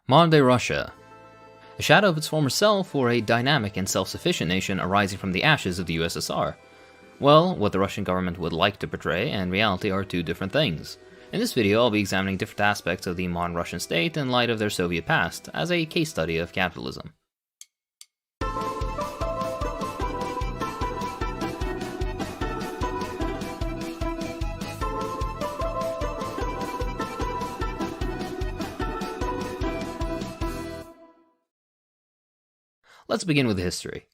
Modern-day Russia. A shadow of its former self, or a dynamic and self-sufficient nation arising from the ashes of the USSR? Well, what the Russian government would like to portray and reality are two different things. In this video, I'll be examining different aspects of the modern Russian state in light of their Soviet past, as a case study of capitalism. Let's begin with history.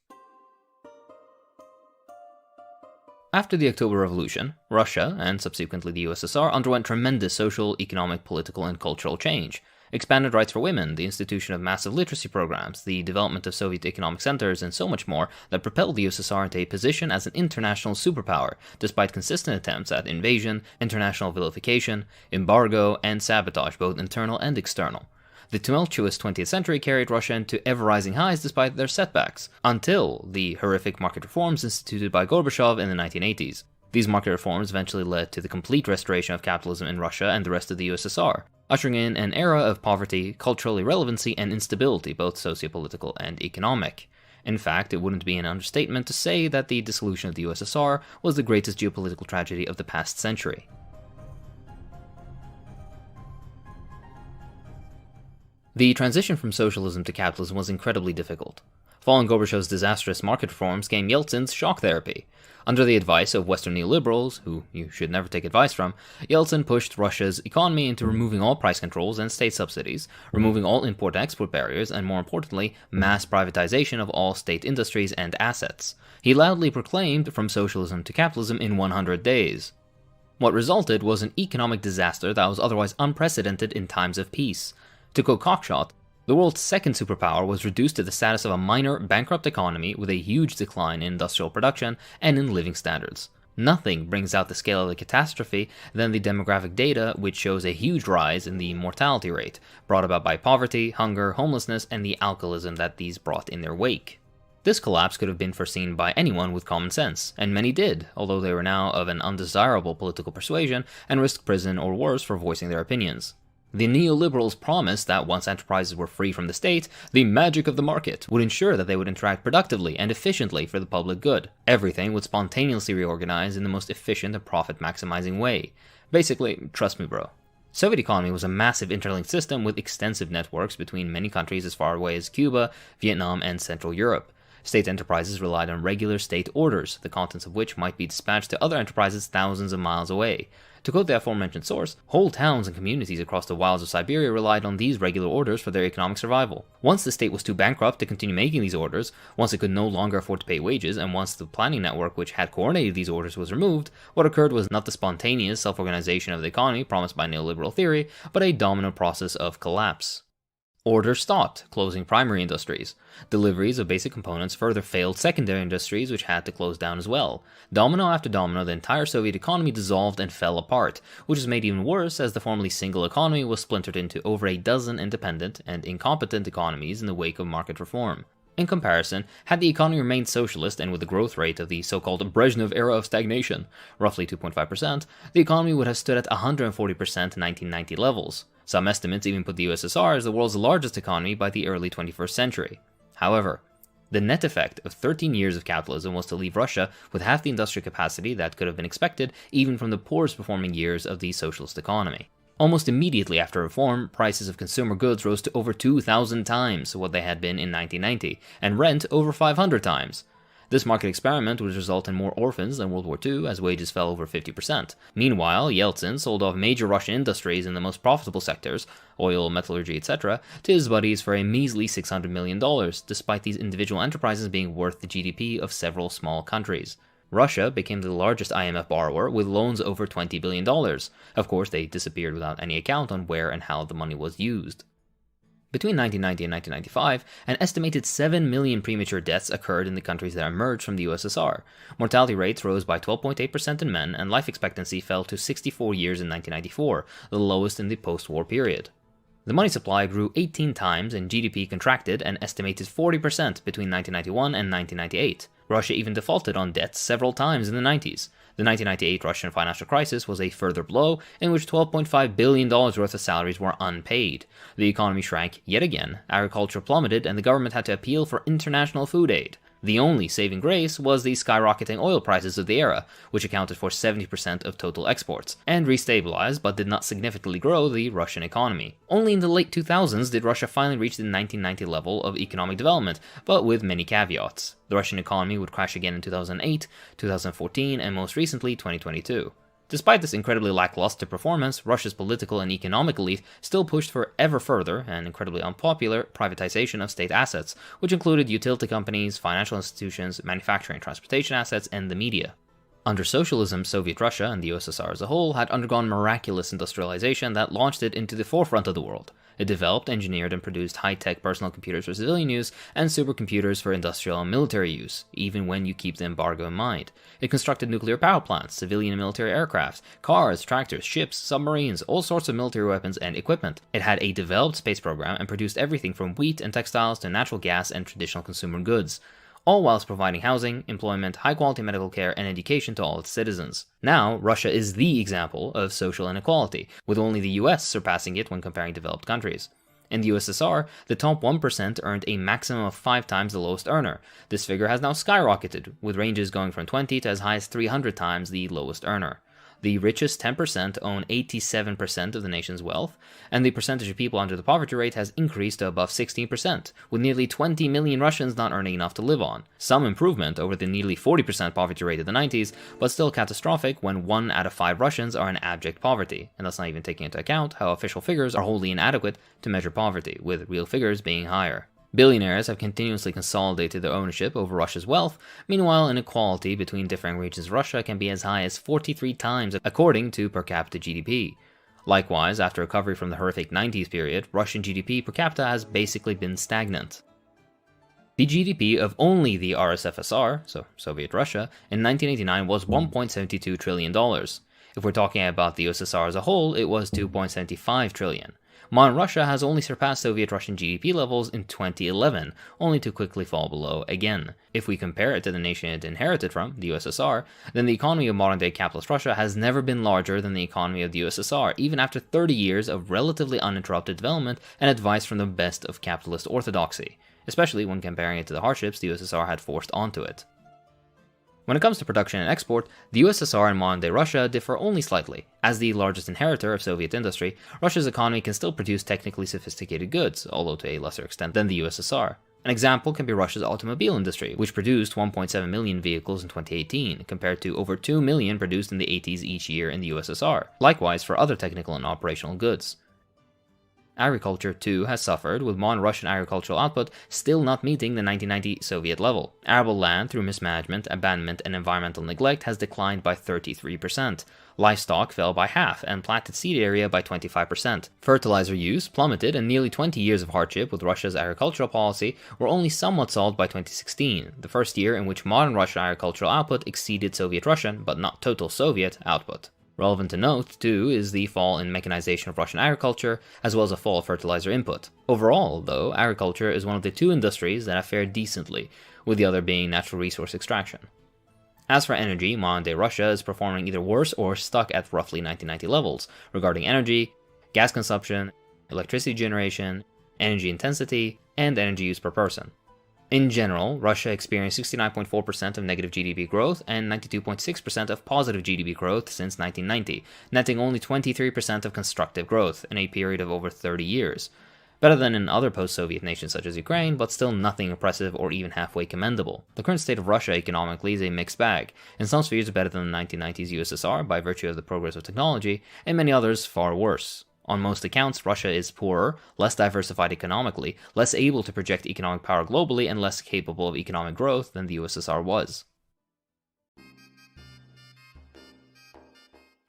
After the October Revolution, Russia, and subsequently the USSR, underwent tremendous social, economic, political, and cultural change. Expanded rights for women, the institution of massive literacy programs, the development of Soviet economic centers, and so much more that propelled the USSR into a position as an international superpower, despite consistent attempts at invasion, international vilification, embargo, and sabotage, both internal and external. The tumultuous 20th century carried Russia into ever-rising highs despite their setbacks, until the horrific market reforms instituted by Gorbachev in the 1980s. These market reforms eventually led to the complete restoration of capitalism in Russia and the rest of the USSR, ushering in an era of poverty, cultural irrelevancy, and instability, both sociopolitical and economic. In fact, it wouldn't be an understatement to say that the dissolution of the USSR was the greatest geopolitical tragedy of the past century. The transition from socialism to capitalism was incredibly difficult. Following Gorbachev's disastrous market reforms came Yeltsin's shock therapy. Under the advice of Western neoliberals, who you should never take advice from, Yeltsin pushed Russia's economy into removing all price controls and state subsidies, removing all import-export barriers, and more importantly, mass privatization of all state industries and assets. He loudly proclaimed from socialism to capitalism in 100 days. What resulted was an economic disaster that was otherwise unprecedented in times of peace. To quote Cockshot, the world's second superpower was reduced to the status of a minor, bankrupt economy with a huge decline in industrial production and in living standards. Nothing brings out the scale of the catastrophe than the demographic data, which shows a huge rise in the mortality rate, brought about by poverty, hunger, homelessness, and the alcoholism that these brought in their wake. This collapse could have been foreseen by anyone with common sense, and many did, although they were now of an undesirable political persuasion and risked prison or worse for voicing their opinions. The neoliberals promised that once enterprises were free from the state, the magic of the market would ensure that they would interact productively and efficiently for the public good. Everything would spontaneously reorganize in the most efficient and profit-maximizing way. Basically, trust me bro. Soviet economy was a massive interlinked system with extensive networks between many countries as far away as Cuba, Vietnam, and Central Europe. State enterprises relied on regular state orders, the contents of which might be dispatched to other enterprises thousands of miles away. To quote the aforementioned source, whole towns and communities across the wilds of Siberia relied on these regular orders for their economic survival. Once the state was too bankrupt to continue making these orders, once it could no longer afford to pay wages, and once the planning network which had coordinated these orders was removed, what occurred was not the spontaneous self-organization of the economy promised by neoliberal theory, but a domino process of collapse. Orders stopped, closing primary industries. Deliveries of basic components further failed secondary industries, which had to close down as well. Domino after domino, the entire Soviet economy dissolved and fell apart, which was made even worse as the formerly single economy was splintered into over a dozen independent and incompetent economies in the wake of market reform. In comparison, had the economy remained socialist and with the growth rate of the so-called Brezhnev era of stagnation, roughly 2.5%, the economy would have stood at 140% in 1990 levels. Some estimates even put the USSR as the world's largest economy by the early 21st century. However, the net effect of 13 years of capitalism was to leave Russia with half the industrial capacity that could have been expected even from the poorest performing years of the socialist economy. Almost immediately after reform, prices of consumer goods rose to over 2,000 times what they had been in 1990, and rent over 500 times. This market experiment would result in more orphans than World War II, as wages fell over 50%. Meanwhile, Yeltsin sold off major Russian industries in the most profitable sectors, oil, metallurgy, etc., to his buddies for a measly $600 million, despite these individual enterprises being worth the GDP of several small countries. Russia became the largest IMF borrower with loans over $20 billion. Of course, they disappeared without any account on where and how the money was used. Between 1990 and 1995, an estimated 7 million premature deaths occurred in the countries that emerged from the USSR. Mortality rates rose by 12.8% in men, and life expectancy fell to 64 years in 1994, the lowest in the post-war period. The money supply grew 18 times and GDP contracted an estimated 40% between 1991 and 1998. Russia even defaulted on debts several times in the 90s. The 1998 Russian financial crisis was a further blow, in which $12.5 billion worth of salaries were unpaid. The economy shrank yet again, agriculture plummeted, and the government had to appeal for international food aid. The only saving grace was the skyrocketing oil prices of the era, which accounted for 70% of total exports, and restabilized but did not significantly grow the Russian economy. Only in the late 2000s did Russia finally reach the 1990 level of economic development, but with many caveats. The Russian economy would crash again in 2008, 2014, and most recently 2022. Despite this incredibly lackluster performance, Russia's political and economic elite still pushed for ever further and incredibly unpopular privatization of state assets, which included utility companies, financial institutions, manufacturing and transportation assets, and the media. Under socialism, Soviet Russia and the USSR as a whole had undergone miraculous industrialization that launched it into the forefront of the world. It developed, engineered, and produced high-tech personal computers for civilian use and supercomputers for industrial and military use, even when you keep the embargo in mind. It constructed nuclear power plants, civilian and military aircrafts, cars, tractors, ships, submarines, all sorts of military weapons and equipment. It had a developed space program and produced everything from wheat and textiles to natural gas and traditional consumer goods, all whilst providing housing, employment, high-quality medical care, and education to all its citizens. Now, Russia is the example of social inequality, with only the US surpassing it when comparing developed countries. In the USSR, the top 1% earned a maximum of 5 times the lowest earner. This figure has now skyrocketed, with ranges going from 20 to as high as 300 times the lowest earner. The richest 10% own 87% of the nation's wealth, and the percentage of people under the poverty rate has increased to above 16%, with nearly 20 million Russians not earning enough to live on. Some improvement over the nearly 40% poverty rate of the 90s, but still catastrophic when 1 out of 5 Russians are in abject poverty, and that's not even taking into account how official figures are wholly inadequate to measure poverty, with real figures being higher. Billionaires have continuously consolidated their ownership over Russia's wealth. Meanwhile, inequality between differing regions of Russia can be as high as 43 times according to per capita GDP. Likewise, after recovery from the horrific 90s period, Russian GDP per capita has basically been stagnant. The GDP of only the RSFSR, so Soviet Russia, in 1989 was $1.72 trillion. If we're talking about the USSR as a whole, it was $2.75 trillion. Modern Russia has only surpassed Soviet Russian GDP levels in 2011, only to quickly fall below again. If we compare it to the nation it inherited from, the USSR, then the economy of modern-day capitalist Russia has never been larger than the economy of the USSR, even after 30 years of relatively uninterrupted development and advice from the best of capitalist orthodoxy, especially when comparing it to the hardships the USSR had forced onto it. When it comes to production and export, the USSR and modern-day Russia differ only slightly. As the largest inheritor of Soviet industry, Russia's economy can still produce technically sophisticated goods, although to a lesser extent than the USSR. An example can be Russia's automobile industry, which produced 1.7 million vehicles in 2018, compared to over 2 million produced in the 80s each year in the USSR. Likewise for other technical and operational goods. Agriculture, too, has suffered, with modern Russian agricultural output still not meeting the 1990 Soviet level. Arable land, through mismanagement, abandonment, and environmental neglect, has declined by 33%. Livestock fell by half, and planted seed area by 25%. Fertilizer use plummeted, and nearly 20 years of hardship with Russia's agricultural policy were only somewhat solved by 2016, the first year in which modern Russian agricultural output exceeded Soviet Russian, but not total Soviet, output. Relevant to note, too, is the fall in mechanization of Russian agriculture, as well as a fall of fertilizer input. Overall, though, agriculture is one of the 2 industries that have fared decently, with the other being natural resource extraction. As for energy, modern-day Russia is performing either worse or stuck at roughly 1990 levels, regarding energy, gas consumption, electricity generation, energy intensity, and energy use per person. In general, Russia experienced 69.4% of negative GDP growth and 92.6% of positive GDP growth since 1990, netting only 23% of constructive growth in a period of over 30 years. Better than in other post-Soviet nations such as Ukraine, but still nothing impressive or even halfway commendable. The current state of Russia economically is a mixed bag. In some spheres better than the 1990s USSR by virtue of the progress of technology, and many others far worse. On most accounts, Russia is poorer, less diversified economically, less able to project economic power globally, and less capable of economic growth than the USSR was.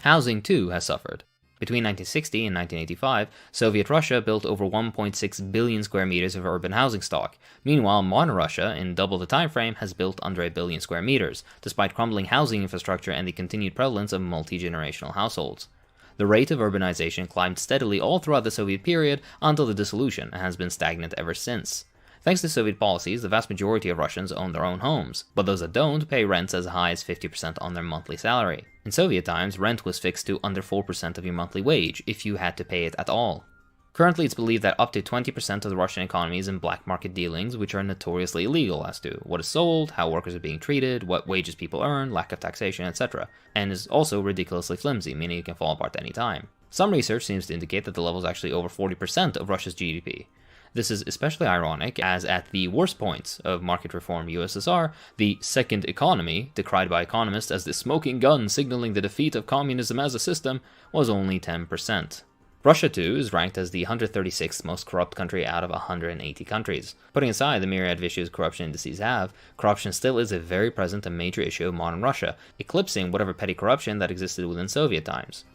Housing, too, has suffered. Between 1960 and 1985, Soviet Russia built over 1.6 billion square meters of urban housing stock. Meanwhile, modern Russia, in double the time frame, has built under 1 billion square meters, despite crumbling housing infrastructure and the continued prevalence of multi-generational households. The rate of urbanization climbed steadily all throughout the Soviet period until the dissolution and has been stagnant ever since. Thanks to Soviet policies, the vast majority of Russians own their own homes, but those that don't pay rents as high as 50% on their monthly salary. In Soviet times, rent was fixed to under 4% of your monthly wage, if you had to pay it at all. Currently, it's believed that up to 20% of the Russian economy is in black market dealings, which are notoriously illegal as to what is sold, how workers are being treated, what wages people earn, lack of taxation, etc., and is also ridiculously flimsy, meaning it can fall apart any time. Some research seems to indicate that the level is actually over 40% of Russia's GDP. This is especially ironic, as at the worst points of market reform USSR, the second economy, decried by economists as the smoking gun signaling the defeat of communism as a system, was only 10%. Russia, too, is ranked as the 136th most corrupt country out of 180 countries. Putting aside the myriad of issues corruption indices have, corruption still is a very present and major issue of modern Russia, eclipsing whatever petty corruption that existed within Soviet times.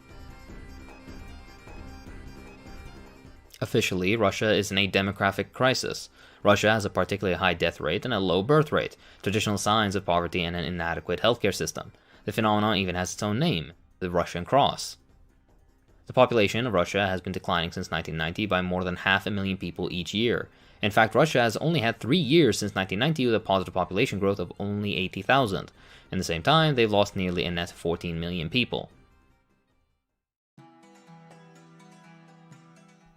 Officially, Russia is in a demographic crisis. Russia has a particularly high death rate and a low birth rate, traditional signs of poverty and an inadequate healthcare system. The phenomenon even has its own name, the Russian Cross. The population of Russia has been declining since 1990 by more than 500,000 people each year. In fact, Russia has only had 3 years since 1990 with a positive population growth of only 80,000. In the same time, they've lost nearly a net 14 million people.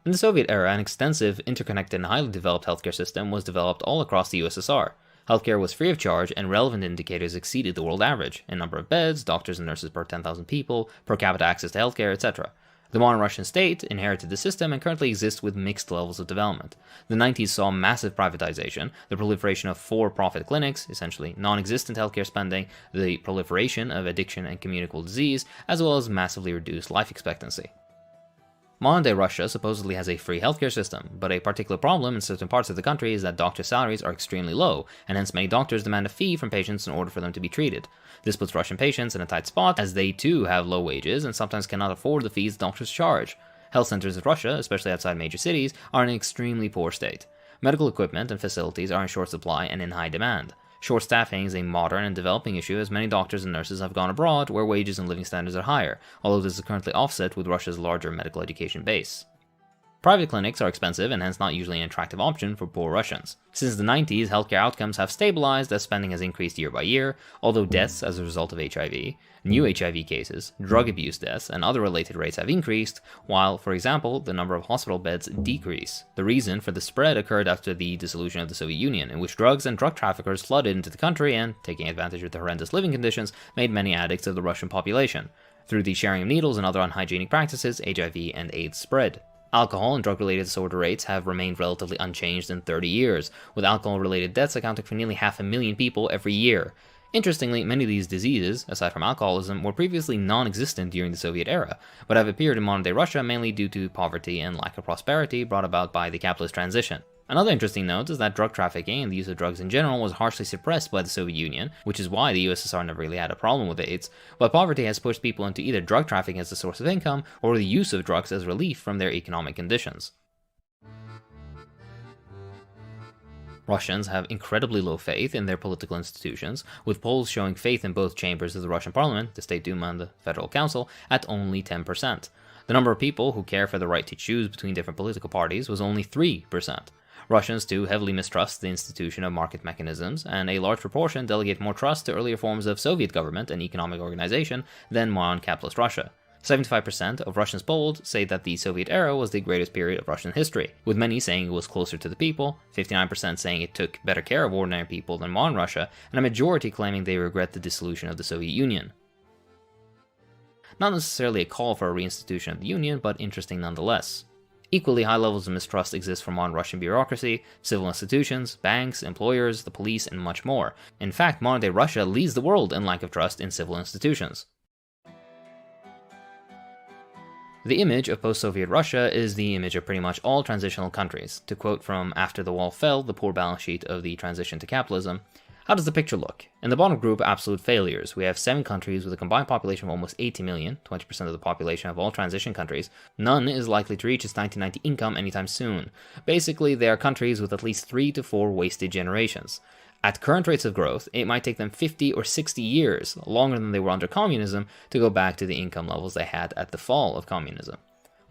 In the Soviet era, an extensive, interconnected, and highly developed healthcare system was developed all across the USSR. Healthcare was free of charge, and relevant indicators exceeded the world average in number of beds, doctors and nurses per 10,000 people, per capita access to healthcare, etc. The modern Russian state inherited the system and currently exists with mixed levels of development. The 90s saw massive privatization, the proliferation of for-profit clinics, essentially non-existent healthcare spending, the proliferation of addiction and communicable disease, as well as massively reduced life expectancy. Modern-day Russia supposedly has a free healthcare system, but a particular problem in certain parts of the country is that doctor salaries are extremely low, and hence many doctors demand a fee from patients in order for them to be treated. This puts Russian patients in a tight spot, as they too have low wages and sometimes cannot afford the fees doctors charge. Health centers in Russia, especially outside major cities, are in an extremely poor state. Medical equipment and facilities are in short supply and in high demand. Short staffing is a modern and developing issue, as many doctors and nurses have gone abroad where wages and living standards are higher, although this is currently offset with Russia's larger medical education base. Private clinics are expensive and hence not usually an attractive option for poor Russians. Since the 90s, healthcare outcomes have stabilized as spending has increased year by year, although deaths as a result of HIV, new HIV cases, drug abuse deaths, and other related rates have increased, while, for example, the number of hospital beds decrease. The reason for the spread occurred after the dissolution of the Soviet Union, in which drugs and drug traffickers flooded into the country and, taking advantage of the horrendous living conditions, made many addicts of the Russian population. Through the sharing of needles and other unhygienic practices, HIV and AIDS spread. Alcohol and drug-related disorder rates have remained relatively unchanged in 30 years, with alcohol-related deaths accounting for nearly 500,000 people every year. Interestingly, many of these diseases, aside from alcoholism, were previously non-existent during the Soviet era, but have appeared in modern-day Russia mainly due to poverty and lack of prosperity brought about by the capitalist transition. Another interesting note is that drug trafficking and the use of drugs in general was harshly suppressed by the Soviet Union, which is why the USSR never really had a problem with AIDS, but poverty has pushed people into either drug trafficking as a source of income or the use of drugs as relief from their economic conditions. Russians have incredibly low faith in their political institutions, with polls showing faith in both chambers of the Russian parliament, the State Duma and the Federal Council, at only 10%. The number of people who care for the right to choose between different political parties was only 3%. Russians, too, heavily mistrust the institution of market mechanisms, and a large proportion delegate more trust to earlier forms of Soviet government and economic organization than modern capitalist Russia. 75% of Russians polled say that the Soviet era was the greatest period of Russian history, with many saying it was closer to the people, 59% saying it took better care of ordinary people than modern Russia, and a majority claiming they regret the dissolution of the Soviet Union. Not necessarily a call for a reinstitution of the Union, but interesting nonetheless. Equally high levels of mistrust exist for modern Russian bureaucracy, civil institutions, banks, employers, the police, and much more. In fact, modern-day Russia leads the world in lack of trust in civil institutions. The image of post-Soviet Russia is the image of pretty much all transitional countries. To quote from After the Wall Fell, the poor balance sheet of the transition to capitalism, how does the picture look? In the bottom group, absolute failures. We have 7 countries with a combined population of almost 80 million, 20% of the population of all transition countries. None is likely to reach its 1990 income anytime soon. Basically, they are countries with at least 3 to 4 wasted generations. At current rates of growth, it might take them 50 or 60 years, longer than they were under communism, to go back to the income levels they had at the fall of communism.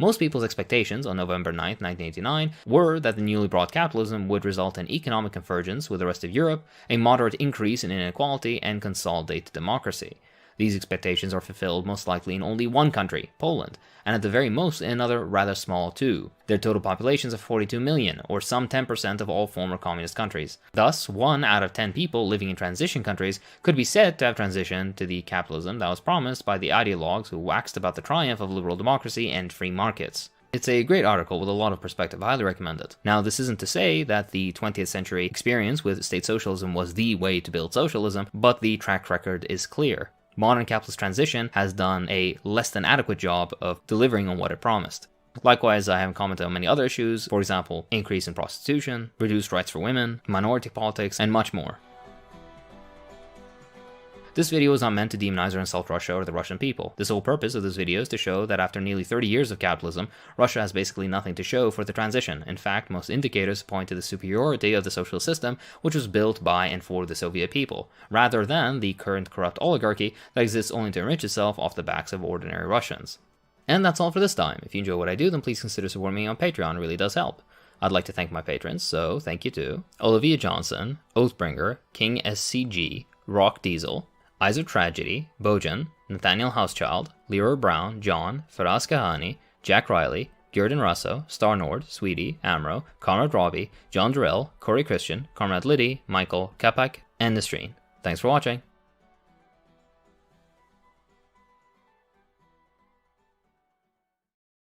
Most people's expectations on November 9, 1989 were that the newly brought capitalism would result in economic convergence with the rest of Europe, a moderate increase in inequality, and consolidated democracy. These expectations are fulfilled most likely in only one country, Poland, and at the very most in another rather small too. Their total populations of 42 million, or some 10% of all former communist countries. Thus, 1 out of 10 people living in transition countries could be said to have transitioned to the capitalism that was promised by the ideologues who waxed about the triumph of liberal democracy and free markets. It's a great article with a lot of perspective. I highly recommend it. Now, this isn't to say that the 20th century experience with state socialism was the way to build socialism, but the track record is clear. Modern capitalist transition has done a less than adequate job of delivering on what it promised. Likewise, I haven't commented on many other issues, for example, increase in prostitution, reduced rights for women, minority politics, and much more. This video is not meant to demonize or insult Russia or the Russian people. The sole purpose of this video is to show that after nearly 30 years of capitalism, Russia has basically nothing to show for the transition. In fact, most indicators point to the superiority of the socialist system, which was built by and for the Soviet people, rather than the current corrupt oligarchy that exists only to enrich itself off the backs of ordinary Russians. And that's all for this time. If you enjoy what I do, then please consider supporting me on Patreon. It really does help. I'd like to thank my patrons, so thank you to Olivia Johnson, Oathbringer, King SCG, Rock Diesel, Eyes of Tragedy, Bojan, Nathaniel Housechild, Leroy Brown, John, Faraz Kahani, Jack Riley, Gerdon Russo, Star Nord, Sweetie, Amro, Conrad Robbie, John Durrell, Corey Christian, Conrad Liddy, Michael, Kapak, and Nasreen. Thanks for watching.